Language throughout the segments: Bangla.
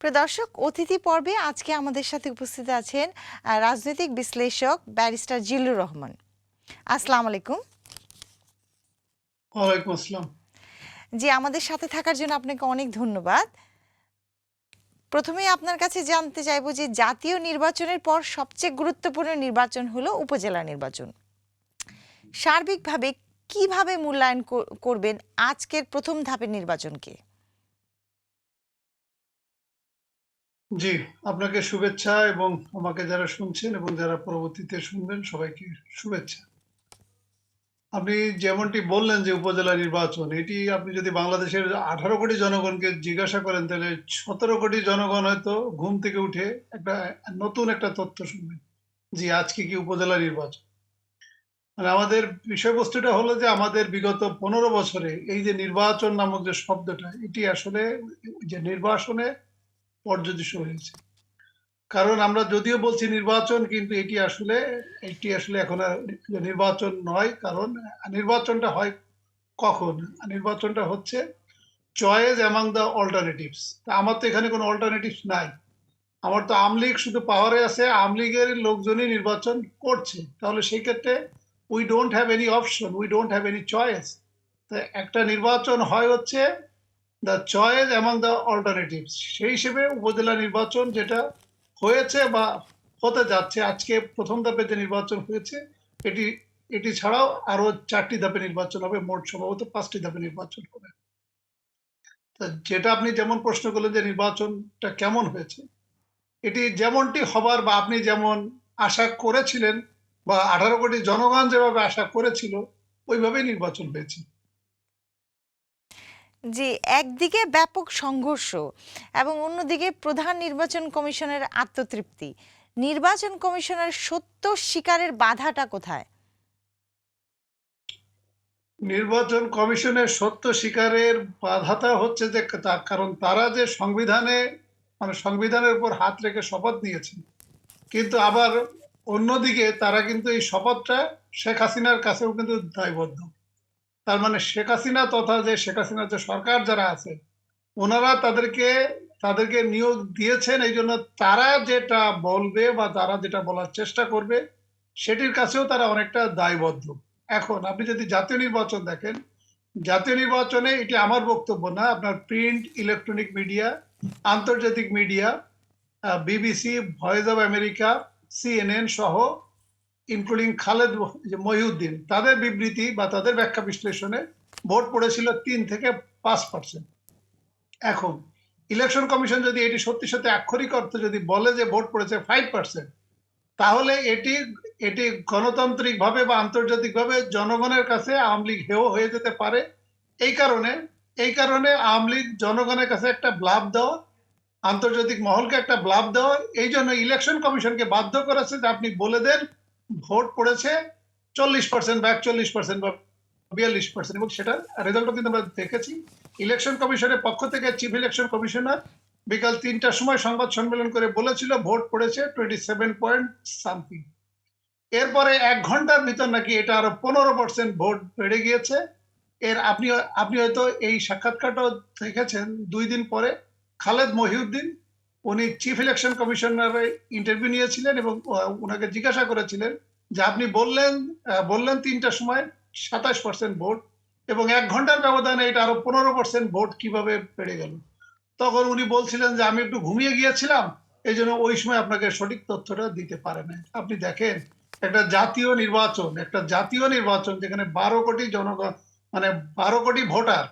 প্রিয় দর্শক, অতিথি পর্বে আজকে আমাদের সাথে উপস্থিত আছেন রাজনৈতিক বিশ্লেষক ব্যারিস্টার জিল্লুর রহমান। আসসালামু আলাইকুম। ওয়ালাইকুম আসসালাম। জি, আমাদের সাথে থাকার জন্য আপনাকে অনেক ধন্যবাদ। প্রথমেই আপনার কাছে জানতে চাইবো যে জাতীয় নির্বাচনের পর সবচেয়ে গুরুত্বপূর্ণ নির্বাচন হলো উপজেলা নির্বাচন। সার্বিকভাবে কিভাবে মূল্যায়ন করবেন আজকের প্রথম ধাপের নির্বাচনকে? জি, আপনাকে শুভেচ্ছা এবং আমাকে যারা শুনছেন এবং যারা পরবর্তীতে শুনবেন সবাইকে শুভেচ্ছা। আপনি যেমনটি বললেন যে উপজেলা নির্বাচন, এটি আপনি যদি বাংলাদেশের 18 কোটি জনগণকে জিজ্ঞাসা করেন তাহলে 17 কোটি জনগণ হয়তো ঘুম থেকে উঠে একটা নতুন একটা তথ্য শুনবেন। জি, আজকে কি উপজেলা নির্বাচন? মানে আমাদের বিষয়বস্তুটা হলো যে আমাদের বিগত 15 বছরে এই যে নির্বাচন নামক যে শব্দটা এটি আসলে যে নির্বাসনে পর্যদৃষ্ট হয়েছে। কারণ আমরা যদিও বলছি নির্বাচন কিন্তু এটি আসলে এখন আর নির্বাচন নয়। কারণ নির্বাচনটা হয় কখন? নির্বাচনটা হচ্ছে চয়েস অ্যামং দ্য অল্টারনেটিভস। আমার তো এখানে কোনো অল্টারনেটিভস নাই। আমার তো আওয়ামী লীগ শুধু পাওয়ারে আছে, আওয়ামী লীগের লোকজনই নির্বাচন করছে। তাহলে সেই ক্ষেত্রে we don't have any option, we don't have any choice. তো একটা নির্বাচন হয় হচ্ছে the choice among the alternatives. সেই হিসেবে উপজেলা নির্বাচন যেটা হয়েছে বা হতে যাচ্ছে, আজকে প্রথম ধাপে যে নির্বাচন হয়েছে এটি এটি ছাড়াও আরো 4টি ধাপে নির্বাচন হবে, মোট সম্ভবত 5টি ধাপে নির্বাচন হবে। তা যেটা আপনি যেমন প্রশ্ন করলেন যে নির্বাচনটা কেমন হয়েছে, এটি যেমনটি হবার বা আপনি যেমন আশা করেছিলেন বা 18 কোটি জনগণ যেভাবে আশা করেছিল ওইভাবেই নির্বাচন হয়েছে। জি, একদিকে ব্যাপক সংঘর্ষ এবং অন্যদিকে প্রধান নির্বাচন কমিশনের আত্মতৃপ্তি। নির্বাচন কমিশনের সত্য স্বীকারের বাধাটা কোথায়? নির্বাচন কমিশনের সত্য স্বীকারের বাধাটা হচ্ছে যে কারণ তারা যে সংবিধানের উপর হাত রেখে শপথ নিয়েছে, কিন্তু আবার অন্যদিকে তারা কিন্তু এই শপথটা শেখ হাসিনার কাছেও কিন্তু দায়বদ্ধ। তার মানে শেখ হাসিনা তথা যে শেখ হাসিনার যে সরকার যারা আছে ওনারা তাদেরকে নিয়োগ দিয়েছেন, এই জন্য তারা যেটা বলবে বা তারা যেটা বলার চেষ্টা করবে সেটির কাছেও তারা অনেকটা দায়বদ্ধ। এখন আপনি যদি জাতীয় নির্বাচন দেখেন, জাতীয় নির্বাচনে এটি আমার বক্তব্য না, আপনার প্রিন্ট, ইলেকট্রনিক মিডিয়া, আন্তর্জাতিক media, BBC, voice of America, CNN সহ ইনক্লুডিং খালেদ মহিউদ্দিন, তাদের বিবৃতি বা তাদের ব্যাখ্যা বিশ্লেষণে ভোট পড়েছিল 3 থেকে 5%। এখন ইলেকশন কমিশন যদি এটি সত্যি সত্যি আক্ষরিক অর্থে যদি বলে যে ভোট পড়েছে 5%, তাহলে এটি এটি গণতান্ত্রিকভাবে বা আন্তর্জাতিকভাবে জনগণের কাছে আওয়ামী লীগ হেয় হয়ে যেতে পারে। এই কারণে এই কারণে আওয়ামী লীগ জনগণের কাছে একটা ব্লাফ দেওয়া, আন্তর্জাতিক মহলকে একটা ব্লাফ দেওয়া, এই জন্য ইলেকশন কমিশনকে বাধ্য করেছে যে আপনি বলে দেন ভোট পড়েছে 40% বা 41% বা 42%, এবং সেটার রেজাল্টও কিন্তু আমরা দেখেছি। ইলেকশন কমিশনের পক্ষ থেকে চিফ ইলেকশন কমিশনার বিকাল 3টার সময় সংবাদ সম্মেলন করে বলেছিল ভোট পড়েছে 27 পয়েন্ট সামথিং। এরপরে 1 ঘন্টার ভিতর নাকি এটা আরো 15% ভোট বেড়ে গিয়েছে। এর আপনি আপনি হয়তো এই সাক্ষাৎকারটাও দেখেছেন। 2 দিন পরে খালেদ মহিউদ্দিন, উনি চিফ ইলেকশন কমিশনারের ইন্টারভিউ নিয়েছিলেন এবং ওনাকে জিজ্ঞাসা করেছিলেন যে আপনি বললেন 3টার সময় 27% ভোট এবং 1 ঘন্টার ব্যবধানে এটা আরো 15% ভোট কিভাবে বেড়ে গেল। তখন উনি বলছিলেন যে আমি একটু ঘুমিয়ে গিয়েছিলাম, এই জন্য ওই সময় আপনাকে সঠিক তথ্যটা দিতে পারে নাই। আপনি দেখেন একটা জাতীয় নির্বাচন যেখানে 12 কোটি জনগণ, মানে 12 কোটি ভোটার,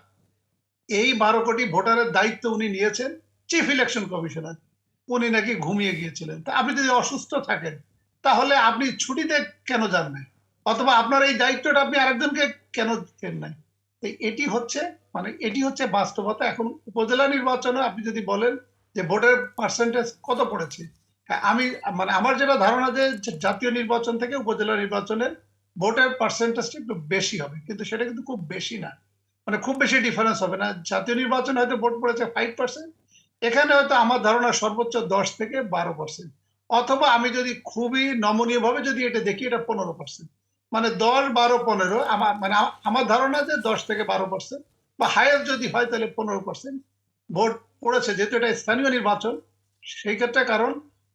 এই 12 কোটি ভোটারের দায়িত্ব উনি নিয়েছেন চিফ ইলেকশন কমিশনার। উনি নাকি ঘুমিয়ে গিয়েছিলেন। তা আপনি যদি অসুস্থ থাকেন তাহলে আপনি ছুটিতে কেন যান নাই, অথবা আপনার এই দায়িত্বটা আপনি আরেকজনকে কেন দেন নাই? এটি হচ্ছে বাস্তবতা। এখন উপজেলা নির্বাচনে আপনি যদি বলেন যে ভোটের পার্সেন্টেজ কত পড়েছে, হ্যাঁ, আমার যেটা ধারণা যে জাতীয় নির্বাচন থেকে উপজেলা নির্বাচনের ভোটের পার্সেন্টেজটা একটু বেশি হবে, কিন্তু সেটা কিন্তু খুব বেশি না, মানে খুব বেশি ডিফারেন্স হবে না। জাতীয় নির্বাচনে হয়তো ভোট পড়েছে 5%, এখানে হয়তো আমার ধারণা সর্বোচ্চ 10 থেকে 12%, অথবা আমি যদি খুবই নমনীয় ভাবে যদি এটা দেখি এটা 15%, মানে 10, 12, 15, আমার ধারণা যে 10 থেকে 12% বা হায়ার যদি হয় তাহলে 15%। ভোট পড়েছে, যেহেতু এটা স্থানীয় নির্বাচন, সেই ক্ষেত্রে কারণ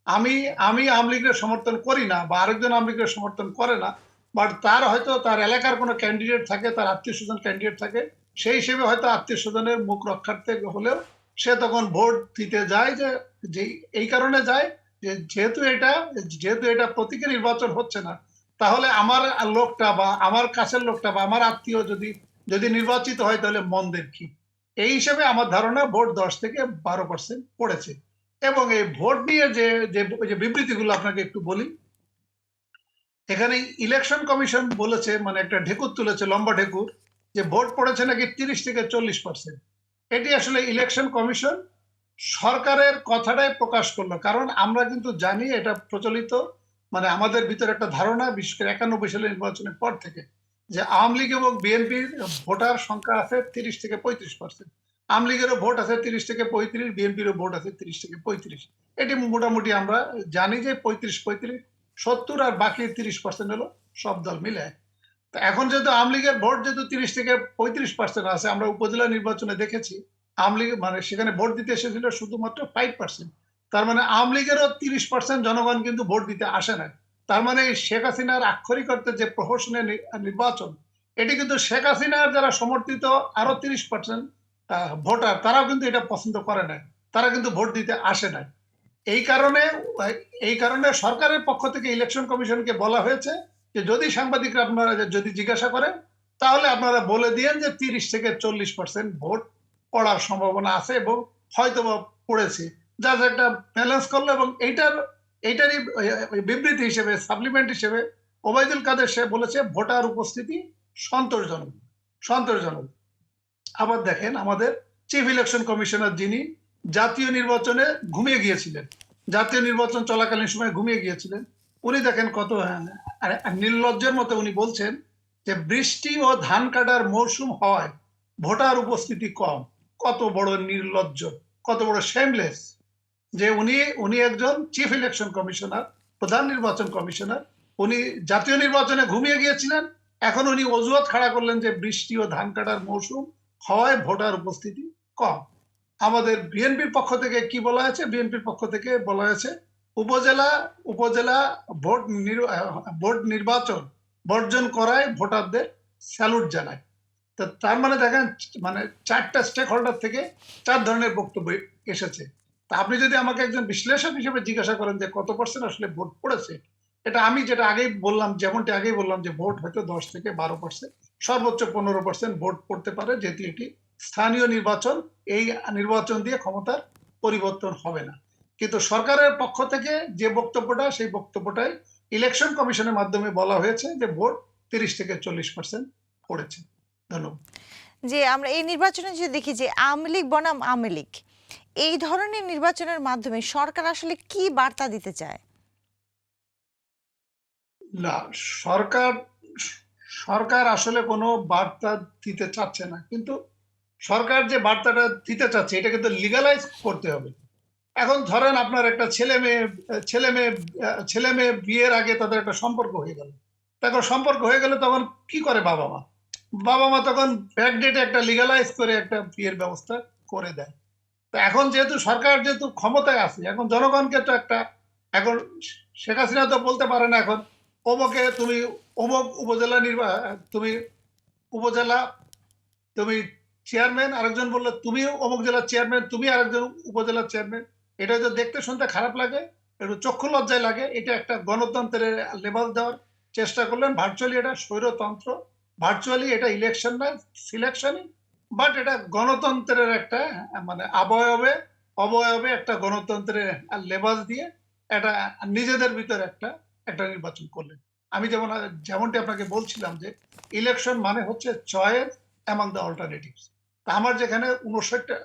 আমি আমি আওয়ামী লীগের সমর্থন করি না বা আরেকজন আওয়ামী লীগের সমর্থন করে না, বাট তার হয়তো তার এলাকার কোনো ক্যান্ডিডেট থাকে, তার আত্মীয় স্বজন ক্যান্ডিডেট থাকে, সেই হিসেবে হয়তো আত্মীয় স্বজনের মুখ রক্ষার্থে হলেও সে তখন ভোট দিতে যায়, যে এই কারণে যায় যে যেহেতু এটা প্রতীকী নির্বাচন হচ্ছে না, তাহলে আমার লোকটা বা আমার কাছের লোকটা বা আমার আত্মীয় যদি যদি নির্বাচিত হয় তাহলে মন্দের কি। এই হিসেবে আমার ধারণা ভোট 10 থেকে 12% পড়েছে। এবং এই ভোট নিয়ে যে যে বিবৃতিগুলো আপনাকে একটু বলি, এখানে ইলেকশন কমিশন বলেছে, মানে একটা ঢেকুর তুলেছে, লম্বা ঢেকুর, যে ভোট পড়েছে নাকি 30 থেকে 40%। এটি আসলে ইলেকশন কমিশন সরকারের কথাটাই প্রকাশ করলো, কারণ আমরা কিন্তু জানি এটা প্রচলিত, মানে আমাদের ভিতরে একটা ধারণা, বিশেষ করে 91 সালের নির্বাচনের পর থেকে, যে আওয়ামী লীগ এবং বিএনপির ভোটার সংখ্যা আছে 30 থেকে 35%। আওয়ামী লীগেরও ভোট আছে 30 থেকে 35, বিএনপিরও ভোট আছে 30 থেকে 35। এটি মোটামুটি আমরা জানি যে 35-35, 70, আর বাকি 30% হলো সব দল মিলে। তো এখন যেহেতু আওয়ামী লীগের ভোট যেহেতু 30 থেকে 35% আছে, আমরা উপজেলা নির্বাচনে দেখেছি আওয়ামী লীগ মানে সেখানে ভোট দিতে এসেছিল শুধুমাত্র 5%। তার মানে আওয়ামী লীগেরও 30% জনগণ কিন্তু ভোট দিতে আসে না। তার মানে শেখ হাসিনার আক্ষরিক অর্থে যে প্রহসনের নির্বাচন, এটি কিন্তু শেখ হাসিনার যারা সমর্থিত আরো 30% ভোটার, তারাও কিন্তু এটা পছন্দ করে না, তারা কিন্তু ভোট দিতে আসে না। এই কারণে এই কারণে সরকারের পক্ষ থেকে ইলেকশন কমিশনকে বলা হয়েছে যে যদি সাংবাদিকরা আপনারা যদি জিজ্ঞাসা করেন, তাহলে আপনারা বলে দিয়েন যে 30 থেকে 40% ভোট পড়ার সম্ভাবনা আছে এবং হয়তো বা পড়েছে। যার একটা ব্যালেন্স করলো, এবং এইটারই বিবৃতি হিসেবে, সাপ্লিমেন্ট হিসেবে ওবায়দুল কাদের সে বলেছে ভোটার উপস্থিতি সন্তোষজনক। সন্তোষজনক। আবার দেখেন, আমাদের চিফ ইলেকশন কমিশনার যিনি জাতীয় নির্বাচনে ঘুমিয়ে গিয়েছিলেন, জাতীয় নির্বাচন চলাকালীন সময় ঘুমিয়ে গিয়েছিলেন, উনি দেখেন কত নির্লজ্জের মতো উনি বলছেন যে বৃষ্টি ও ধান কাটার মৌসুম হওয়ায় ভোটার উপস্থিতি কম। কত বড় নির্লজ্জ, কত বড় শেমলেস, যে উনি উনি একজন চিফ ইলেকশন কমিশনার, প্রধান নির্বাচন কমিশনার, উনি জাতীয় নির্বাচনে ঘুমিয়ে গিয়েছিলেন, এখন উনি অজুহাত খাড়া করলেন যে বৃষ্টি ও ধান কাটার মৌসুম হওয়ায় ভোটার উপস্থিতি কম। আমাদের বিএনপির পক্ষ থেকে কি বলা হয়েছে? বিএনপির পক্ষ থেকে বলা হয়েছে উপজেলা উপজেলা ভোট নির্বাচন বর্জন করায় ভোটারদের স্যালুট জানায়। তো তার মানে দেখেন, মানে 4টা স্টেক হোল্ডার থেকে 4 ধরনের বক্তব্য এসেছে। তা আপনি যদি আমাকে একজন বিশ্লেষক হিসেবে জিজ্ঞাসা করেন যে কত পার্সেন্ট আসলে ভোট পড়েছে, এটা আমি যেটা আগেই বললাম, যেমনটি আগেই বললাম যে ভোট হয়তো 10 থেকে 12%, সর্বোচ্চ 15% ভোট পড়তে পারে, যেহেতু এটি স্থানীয় নির্বাচন। এই নির্বাচন দিয়ে ক্ষমতার পরিবর্তন হবে না। কিন্তু সরকারের পক্ষ থেকে যে বক্তব্যটা, সেই বক্তব্যটাই ইলেকশন কমিশনের মাধ্যমে বলা হয়েছে যে ভোট 30 থেকে 40% পড়েছে। ধন্যবাদ। যে আমরা এই নির্বাচনে যদি দেখি যে আওয়ামী লীগ বনাম আওয়ামী লীগ, এই ধরনের নির্বাচনের মাধ্যমে সরকার আসলে কি বার্তা দিতে চায়? না, সরকার সরকার আসলে কোনো বার্তা দিতে চাচ্ছে না, কিন্তু সরকার যে বার্তাটা দিতে চাচ্ছে এটা কিন্তু লিগালাইজ করতে হবে। এখন ধরেন আপনার একটা ছেলে মেয়ে বিয়ের আগে তাদের একটা সম্পর্ক হয়ে গেল, তখন সম্পর্ক হয়ে গেলে তখন কি করে বাবা মা? বাবা মা তখন ব্যাকডেটে একটা লিগালাইজ করে একটা বিয়ের ব্যবস্থা করে দেয়। তো এখন যেহেতু সরকার যেহেতু ক্ষমতায় আছে, এখন জনগণকে তো একটা, এখন শেখ হাসিনা তো বলতে পারে না এখন অমুকে তুমি অমুক তুমি উপজেলা তুমি চেয়ারম্যান, আরেকজন বললো তুমি অমুক জেলার চেয়ারম্যান, তুমি আরেকজন উপজেলার চেয়ারম্যান। এটা তো দেখতে শুনতে খারাপ লাগে, একটু চক্ষু লজ্জায় লাগে। এটা একটা গণতন্ত্রের লেভেল দেওয়ার চেষ্টা করলেন। ভার্চুয়ালি এটা স্বৈরতন্ত্র, ভার্চুয়ালি এটা ইলেকশন না, সিলেকশনই, বাট এটা গণতন্ত্রের একটা মানে অবয়বে একটা গণতন্ত্রের লেবাস দিয়ে এটা নিজেদের ভিতরে একটা একটা নির্বাচন করলেন। আমি যেমনটি আপনাকে বলছিলাম যে ইলেকশন মানে হচ্ছে চয়েস অ্যামং দ্য অল্টারনেটিভস। তা আমার যেখানে 59টা,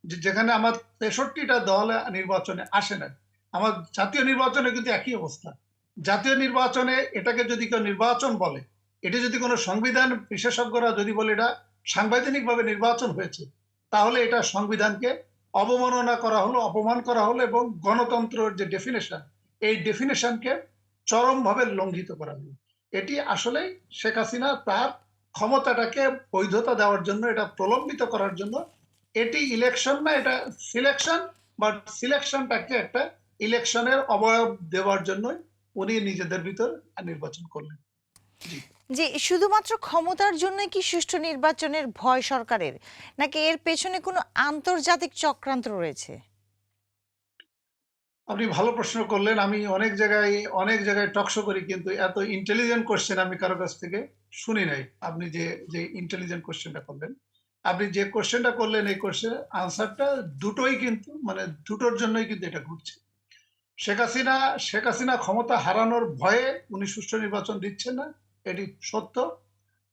যেখানে আমার 63টা দল নির্বাচনে আসে না, আমার জাতীয় নির্বাচনে কিন্তু একই অবস্থা। জাতীয় নির্বাচনে এটাকে যদি কেউ নির্বাচন বলে, এটি যদি কোনো সংবিধান বিশেষজ্ঞরা যদি বলে এটা সাংবিধানিকভাবে নির্বাচন হয়েছে, তাহলে এটা সংবিধানকে অবমাননা করা হলো, অপমান করা হলো, এবং গণতন্ত্রের যে ডেফিনেশন, এই ডেফিনেশনকে চরমভাবে লঙ্ঘিত করা হলো। এটি আসলে শেখ হাসিনা তার ক্ষমতাটাকে বৈধতা দেওয়ার জন্য, এটা প্রলম্বিত করার জন্য এটি ইলেকশন না, এটা সিলেকশন, বাট সিলেকশনটাকে একটা ইলেকশনের অবয়ব দেওয়ার জন্য উনি নিজেদের ভিতর নির্বাচন করলেন। জি, যে শুধুমাত্র ক্ষমতার জন্যই কি সুষ্ঠু নির্বাচনের ভয় সরকারের, নাকি এর পেছনে কোনো আন্তর্জাতিক চক্রান্ত রয়েছে? আপনি ভালো প্রশ্ন করলেন। আমি অনেক জায়গায় টকশো করি, কিন্তু এত ইন্টেলিজেন্ট কোশ্চেন আমি কারো কাছ থেকে শুনি নাই। আপনি যে যে ইন্টেলিজেন্ট কোশ্চেনটা করলেন, আপনি যে কোশ্চেনটা করলেন, এই কোশ্চেনের আনসারটা দুটোই কিন্তু মানে দুটোর জন্যই কিন্তু এটা ঘটছে। শেখ হাসিনা শেখ হাসিনা ক্ষমতা হারানোর ভয়ে উনি সুষ্ঠু নির্বাচন দিচ্ছেন না, এটি সত্য।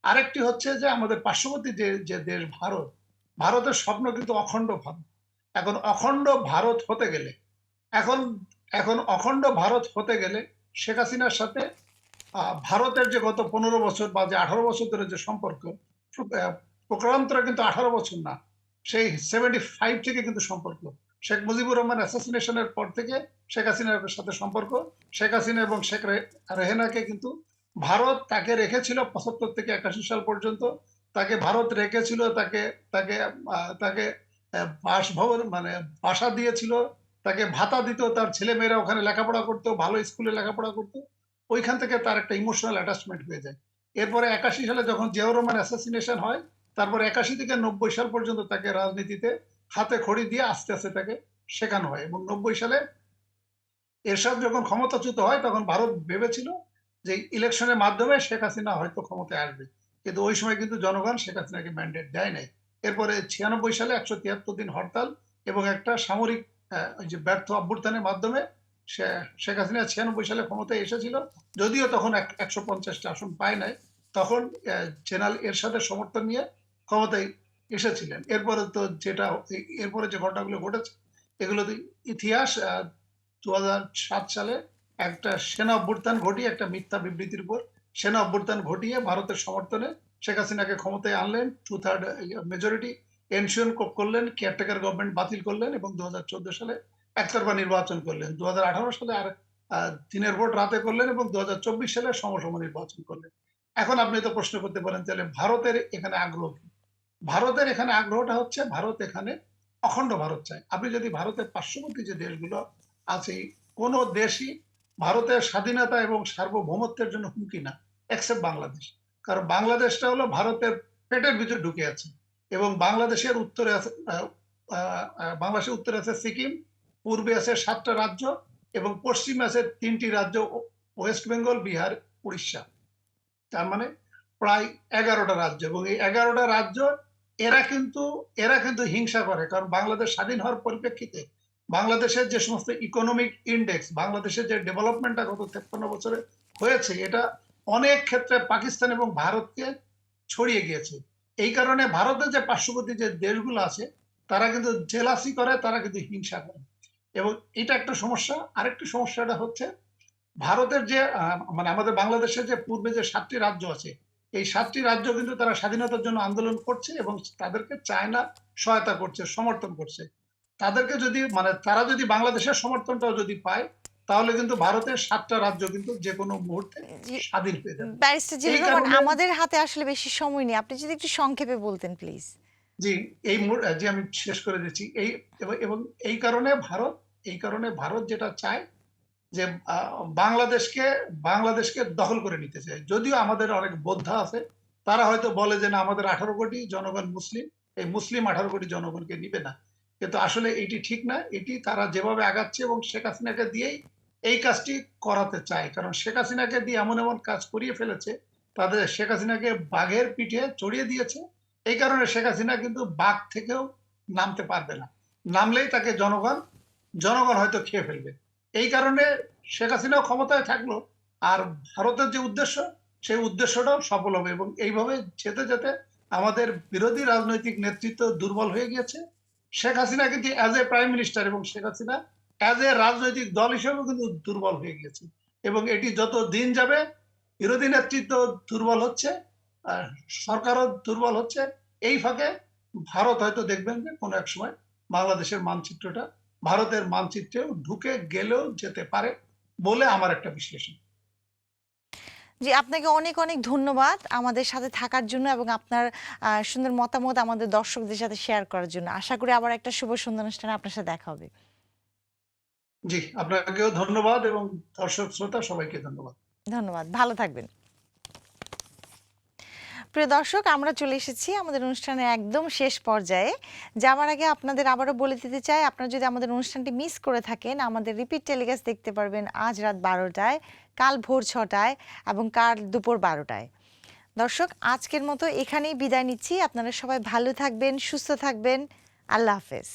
আরেকটি হচ্ছে যে আমাদের পার্শ্ববর্তী যে যে দেশ ভারত, ভারতের স্বপ্ন কিন্তু অখণ্ড ভারত। এখন অখণ্ড ভারত হতে গেলে এখন এখন অখণ্ড ভারত হতে গেলে শেখ হাসিনার সাথে ভারতের যে গত 15 বছর বা যে 18 বছর ধরে যে সম্পর্ক, প্রকারান্তরে কিন্তু 18 বছর না, সেই 75 থেকে কিন্তু সম্পর্ক। শেখ মুজিবুর রহমান অ্যাসাসিনেশনের পর থেকে শেখ হাসিনার সাথে সম্পর্ক। শেখ হাসিনা এবং শেখ রেহেনাকে কিন্তু ভারত তাকে রেখেছিল 75 থেকে 81 সাল পর্যন্ত। তাকে ভারত রেখেছিল, তাকে তাকে তাকে বাসভবন মানে বাসা দিয়েছিল, তাকে ভাতা দিত, তার ছেলেমেয়েরা ওখানে লেখাপড়া করতো, ভালো স্কুলে লেখাপড়া করতো। ওইখান থেকে তার একটা ইমোশনাল অ্যাটাচমেন্ট হয়ে যায়। এরপরে 81 সালে যখন জিয়াউর রহমান অ্যাসাসিনেশন হয়, তারপর 81 থেকে 90 সাল পর্যন্ত তাকে রাজনীতিতে হাতে খড়ি দিয়ে আস্তে আস্তে তাকে শেখানো হয়, এবং 90 সালে এরশাদ যখন ক্ষমতাচ্যুত হয় তখন ভারত ভেবেছিল যে ইলেকশনের মাধ্যমে শেখ হাসিনা হয়তো ক্ষমতায় আসবে, কিন্তু ওই সময় কিন্তু জনগণ শেখ হাসিনাকে ম্যান্ডেট দেয় নাই। এরপরে 96 সালে 173 দিন হরতাল এবং একটা সামরিক ওই যে ব্যর্থ অভ্যুত্থানের মাধ্যমে শেখ হাসিনা 96 সালে ক্ষমতায় এসেছিল, যদিও তখন 150টা আসন পায় নাই। তখন জেনারেল এরশাদের সমর্থন নিয়ে ক্ষমতায় এসেছিলেন। এরপরে তো এরপরে যে ঘটনাগুলো ঘটেছে এগুলো তো ইতিহাস। 2007 সালে একটা সেনা অভ্যুত্থান ঘটিয়ে, একটা মিথ্যা বিবৃতির উপর সেনা অভ্যুত্থান ঘটিয়ে ভারতের সমর্থনে শেখ হাসিনাকে ক্ষমতায় আনলেন, 2/3 মেজরিটি এনশিওর করলেন, কেয়ারটেকার গভর্নমেন্ট বাতিল করলেন এবং 2014 সালে একতরফা নির্বাচন করলেন। 2018 সালে আর দিনের ভোট রাতে করলেন এবং 2024 সালে সমসম নির্বাচন করলেন। এখন আপনি তো প্রশ্ন করতে পারেন, তাহলে ভারতের এখানে আগ্রহ কি? ভারতের এখানে আগ্রহটা হচ্ছে ভারত এখানে অখণ্ড ভারত চায়। আপনি যদি ভারতের পার্শ্ববর্তী যে দেশগুলো আছে, কোন দেশই ভারতের স্বাধীনতা এবং সার্বভৌমত্বের জন্য হুমকি না, এক্সেপ্ট বাংলাদেশ। কারণ বাংলাদেশটা হলো ভারতের পেটের ভিতরে ঢুকে আছে, এবং বাংলাদেশের উত্তরে আছে সিকিম, পূর্বে আছে 7টা রাজ্য, এবং পশ্চিমে আছে 3টি রাজ্য, ওয়েস্ট বেঙ্গল, বিহার, উড়িষ্যা। তার মানে প্রায় 11টা রাজ্য, এবং এই 11টা রাজ্য এরা কিন্তু হিংসা করে। কারণ বাংলাদেশ স্বাধীন হওয়ার পরিপ্রেক্ষিতে বাংলাদেশের যে সমস্ত ইকোনমিক ইন্ডেক্স, বাংলাদেশের যে ডেভেলপমেন্টটা গত 53 বছরে হয়েছে, এটা অনেক ক্ষেত্রে পাকিস্তান এবং ভারতকে ছড়িয়ে গিয়েছে। এই কারণে ভারতের যে পার্শ্ববর্তী যে দেশগুলো আছে তারা কিন্তু জেলাসি করে, তারা কিন্তু হিংসা করে, এবং এটা একটা সমস্যা। আরেকটি সমস্যাটা হচ্ছে ভারতের যে মানে আমাদের বাংলাদেশের যে পূর্বে যে 7টি রাজ্য আছে, এই 7টি রাজ্য কিন্তু তারা স্বাধীনতার জন্য আন্দোলন করছে এবং তাদেরকে চায়না সহায়তা করছে, সমর্থন করছে। তাদেরকে যদি মানে তারা যদি বাংলাদেশের সমর্থনটাও যদি পায়, তাহলে কিন্তু ভারতের 7টা রাজ্য কিন্তু যে কোনো মুহূর্তে স্বাধীন হয়ে যাবে। ব্যারিস্টার এই জিল্লুর রহমান, কারণে আমাদের হাতে আসলে বেশি সময় নেই, আপনি যদি একটু সংক্ষেপে বলতেন প্লিজ। জি, যে আমি শেষ করে দিচ্ছি। এবং এই কারণে ভারত যেটা চায় যে বাংলাদেশকে দখল করে নিতে চায়। যদিও আমাদের অনেক বোদ্ধা আছে, তারা হয়তো বলে যে না, আমাদের 18 কোটি জনগণ মুসলিম, এই মুসলিম 18 কোটি জনগণকে নিবে না। কিন্তু আসলে এটি ঠিক না। এটি তারা যেভাবে আগাচ্ছে এবং শেখ হাসিনাকে দিয়েই এই কাজটি করাতে চায়। কারণ শেখ হাসিনাকে দিয়ে এমন এমন কাজ করিয়ে ফেলেছে, তাদের শেখ হাসিনাকে বাঘের পিঠে চড়িয়ে দিয়েছে। এই কারণে শেখ হাসিনা কিন্তু বাঘ থেকেও নামতে পারবে না। নামলেই তাকে জনগণ হয়তো খেয়ে ফেলবে। এই কারণে শেখ হাসিনাও ক্ষমতায় থাকলো, আর ভারতের যে উদ্দেশ্য, সেই উদ্দেশ্যটাও সফল হবে, এবং এইভাবে যেতে যেতে আমাদের বিরোধী রাজনৈতিক নেতৃত্ব দুর্বল হয়ে গিয়েছে। শেখ হাসিনা কিন্তু অ্যাজ এ প্রাইম মিনিস্টার এবং শেখ হাসিনা অ্যাজ এ রাজনৈতিক দল হিসেবেও কিন্তু দুর্বল হয়ে গিয়েছে, এবং এটি যত দিন যাবে বিরোধী নেতৃত্ব দুর্বল হচ্ছে, আর সরকারও দুর্বল হচ্ছে। এই ফাঁকে ভারত হয়তো দেখবেন যে কোনো এক সময় বাংলাদেশের মানচিত্রটা ভারতের মানচিত্রেও ঢুকে গেলেও যেতে পারে বলে আমার একটা বিশ্লেষণ। জি, আপনাকে অনেক অনেক ধন্যবাদ আমাদের সাথে থাকার জন্য এবং আপনার সুন্দর মতামত আমাদের দর্শকদের সাথে শেয়ার করার জন্য। আশা করি আবার একটা শুভ সন্ধ্যা অনুষ্ঠানে আপনার সাথে দেখা হবে। জি, আপনাকেও ধন্যবাদ এবং দর্শক শ্রোতা সবাইকে ধন্যবাদ। ধন্যবাদ, ভালো থাকবেন। প্রিয় দর্শক, আমরা চলে এসেছি আমাদের অনুষ্ঠানের একদম শেষ পর্যায়ে। যাওয়ার আগে আপনাদের আবারও বলে দিতে চাই, আপনারা যদি আমাদের অনুষ্ঠানটি মিস করে থাকেন, আমাদের রিপিট টেলিকাস্ট দেখতে পারবেন আজ রাত 12টায়, কাল ভোর 6টায় এবং কাল দুপুর 12টায়। দর্শক, আজকের মতো এখানেই বিদায় নিচ্ছি। আপনারা সবাই ভালো থাকবেন, সুস্থ থাকবেন। আল্লাহ হাফেজ।